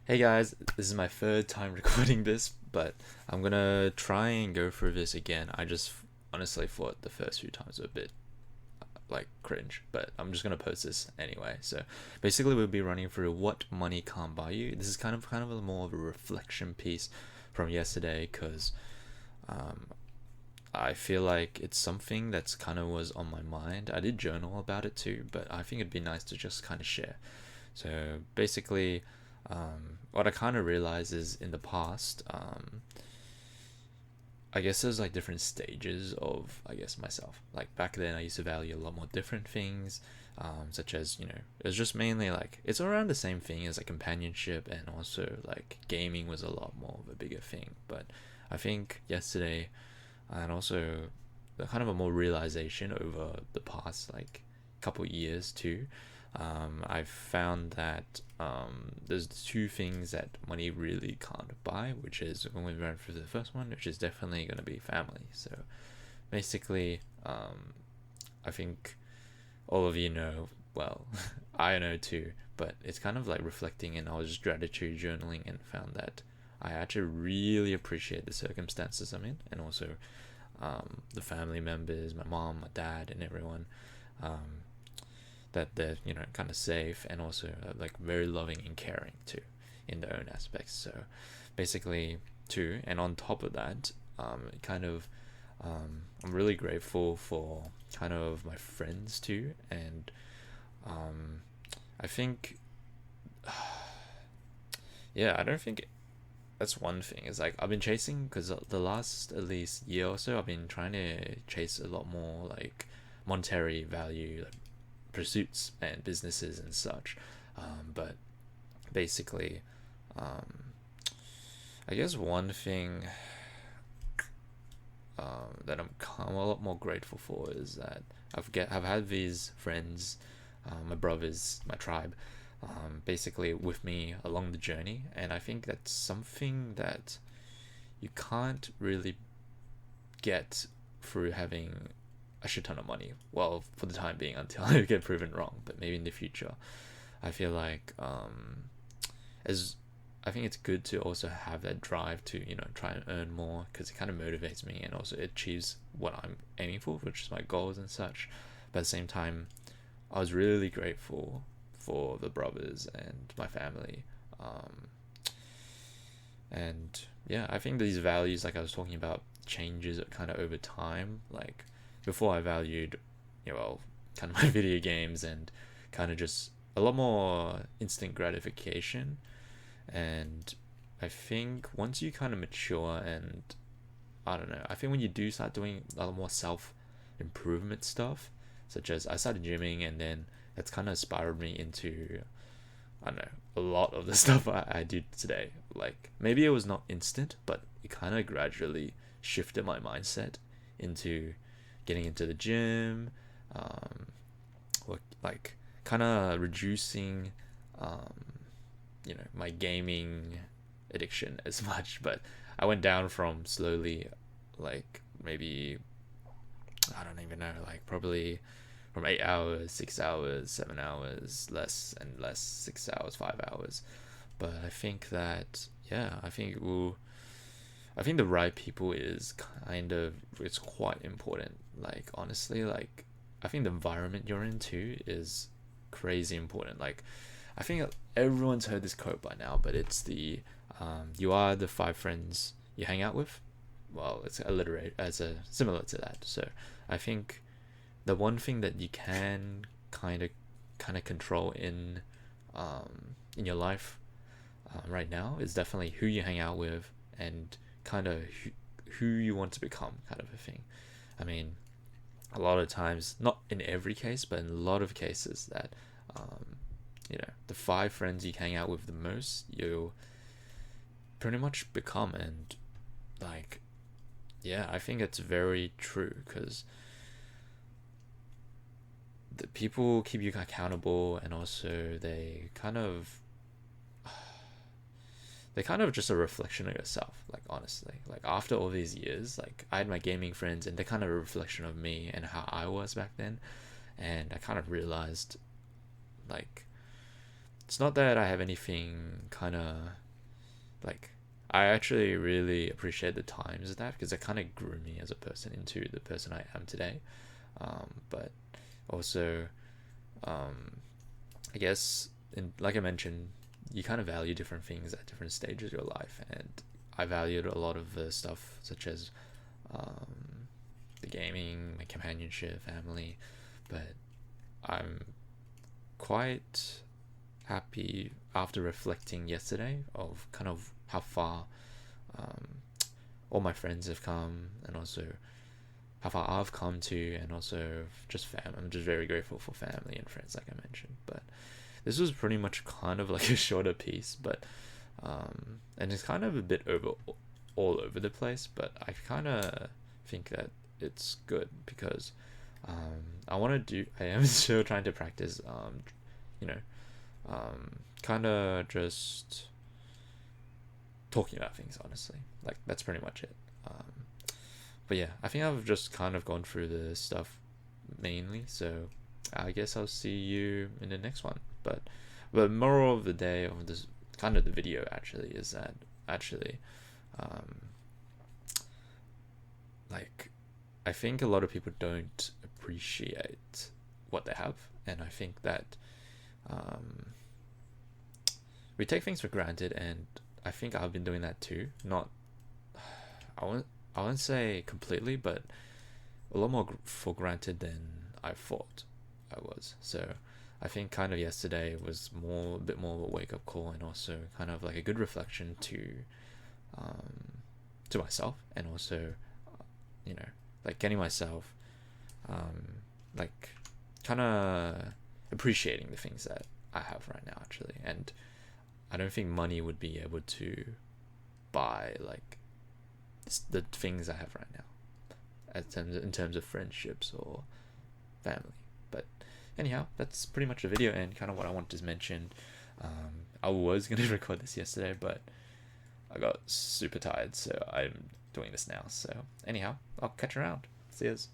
Hey guys, this is my third time recording this, but I'm gonna try and go through this again. I just honestly thought the first few times were a bit like cringe, but I'm just gonna post this anyway. So basically, we'll be running through what money can't buy you. This is kind of a more of a reflection piece from yesterday, because um, I feel like it's something that's kind of was on my mind. I did journal about it too, but I think it'd be nice to just kind of share. So basically, what I kind of realized is in the past, I guess there's like different stages of, I guess, myself. Like back then, I used to value a lot more different things, such as, it was just mainly like, it's around the same thing as like companionship, and also like gaming was a lot more of a bigger thing. But I think yesterday, and also the kind of a more realization over the past like couple years too, I've found that there's two things that money really can't buy, which is when we run through the first one, which is definitely going to be family. So basically, I think all of you know, well, I know too, but it's kind of like reflecting, and I was just gratitude journaling and found that I actually really appreciate the circumstances I'm in, and also the family members, my mom, my dad, and everyone. Um, that they're kind of safe, and also like very loving and caring too in their own aspects. So basically too, and on top of that, kind of I'm really grateful for kind of my friends too, and um, I think yeah, I don't think that's one thing. It's like I've been chasing, because the last at least year or so I've been trying to chase a lot more like monetary value, like pursuits and businesses and such. But basically, um, I guess one thing that I'm a lot more grateful for is that I've had these friends, my brothers, my tribe, basically with me along the journey, and I think that's something that you can't really get through having a shit ton of money. Well, for the time being, until I get proven wrong, but maybe in the future. I feel like as I think it's good to also have that drive to try and earn more, because it kind of motivates me, and also it achieves what I'm aiming for, which is my goals and such. But at the same time, I was really grateful for the brothers and my family, um, and yeah, I think these values, like I was talking about, changes kind of over time. Like before, I valued, well, kind of my video games, and kind of just a lot more instant gratification. And I think once you kind of mature, and I don't know, I think when you do start doing a lot more self improvement stuff, such as I started gymming, and then that's kind of spiraled me into, I don't know, a lot of the stuff I do today. Like maybe it was not instant, but it kind of gradually shifted my mindset into getting into the gym, um, like kind of reducing, um, my gaming addiction as much. But I went down from slowly, like maybe, I don't even know, like probably from 8 hours, 6 hours, 7 hours, less and less, 6 hours, 5 hours. But I think that, yeah, I think the right people is kind of, it's quite important. Like honestly, like I think the environment you're in too is crazy important. Like I think everyone's heard this quote by now, but it's the you are the five friends you hang out with. Well, it's alliterate as a similar to that. So I think the one thing that you can kind of control in your life right now is definitely who you hang out with, and kind of who you want to become, kind of a thing. I mean, a lot of times, not in every case, but in a lot of cases, that um, the five friends you hang out with the most, you'll pretty much become. And like, yeah, I think it's very true, because the people keep you accountable, and also they kind of just a reflection of yourself. Like honestly, like after all these years, like I had my gaming friends, and they're kind of a reflection of me and how I was back then. And I kind of realized, like, it's not that I have anything kind of like, I actually really appreciate the times of that, because it kind of grew me as a person into the person I am today. But also, um, I guess, like I mentioned, you kind of value different things at different stages of your life, and I valued a lot of the stuff such as the gaming, my companionship, family, but I'm quite happy after reflecting yesterday of kind of how far um, all my friends have come, and also how far I've come to, and also just fam. I'm just very grateful for family and friends, like I mentioned. But this was pretty much kind of like a shorter piece, but and it's kind of a bit all over the place. But I kind of think that it's good because I want to do. I am still trying to practice. You know, kind of just talking about things honestly. Like that's pretty much it. But yeah, I think I've just kind of gone through the stuff mainly. So I guess I'll see you in the next one. But moral of the day of this kind of the video actually is that actually, um, like, I think a lot of people don't appreciate what they have, and I think that um, we take things for granted, and I think I've been doing that too. Not, I won't say completely, but a lot more for granted than I thought I was. So I think kind of yesterday was a bit more of a wake up call, and also kind of like a good reflection um, to myself, and also, you know, like getting myself, like kind of appreciating the things that I have right now actually. And I don't think money would be able to buy like the things I have right now, in terms of friendships or family. But anyhow, that's pretty much the video and kind of what I wanted to mention. I was gonna record this yesterday, but I got super tired, so I'm doing this now. So anyhow, I'll catch you around. See yous.